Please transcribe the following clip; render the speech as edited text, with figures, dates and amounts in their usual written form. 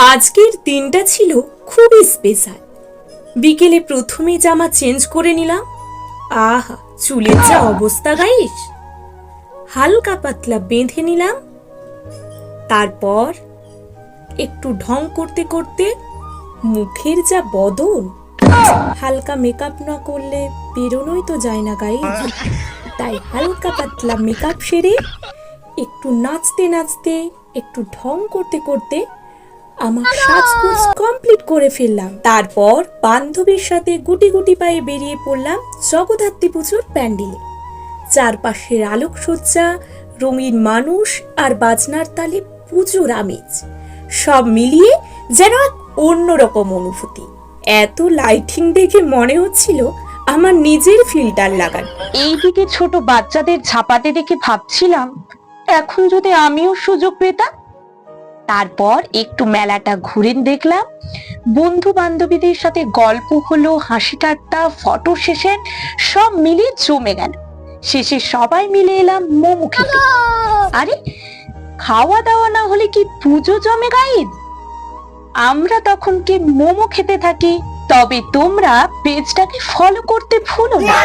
আজকের দিনটা ছিল খুবই স্পেশাল। বিকেলে প্রথমে জামা চেঞ্জ করে নিলাম। আহা, চুলের যা অবস্থা গাইস! হালকা পাতলা বেঁধে নিলাম। তারপর একটু ঢং করতে করতে মুখের যা বদল! হালকা মেকআপ না করলে বেরোনোই তো যায় না গাইস। তাই হালকা পাতলা মেকআপ সেরে একটু নাচতে নাচতে একটু ঢং করতে করতে আমার সাজগোজ কমপ্লিট করে ফেললাম। তারপর বান্ধবীর সাথে গুটি গুটি পায়ে বেরিয়ে পড়লাম জগদ্ধাত্রী পুজোর প্যান্ডেলে। চারপাশের আলোকসজ্জা, রঙিন মানুষ আর বাজনার তালে পুজোর আমেজ সব মিলিয়ে যেন এক অন্যরকম অনুভূতি। এত লাইটিং দেখে মনে হচ্ছিল আমার নিজের ফিল্টার লাগানো। এইদিকে ছোট বাচ্চাদের ঝাপাতে দেখে ভাবছিলাম, এখন যদি আমিও সুযোগ পেতাম। তারপর একটু মেলাটা ঘুরে দেখলাম, বন্ধু বান্ধবীদের সাথে গল্প হলো, হাসি ঠাট্টা, ফটো শেষে সব মিলিয়ে জমে গেল। শেষে সবাই মিলে এলাম মোমো খেতে। আরে, খাওয়া দাওয়া না হলে কি পুজো জমে গাইজ? আমরা তখন কি মোমো খেতে থাকি। তবে তোমরা পেজটাকে ফলো করতে ভুলো না।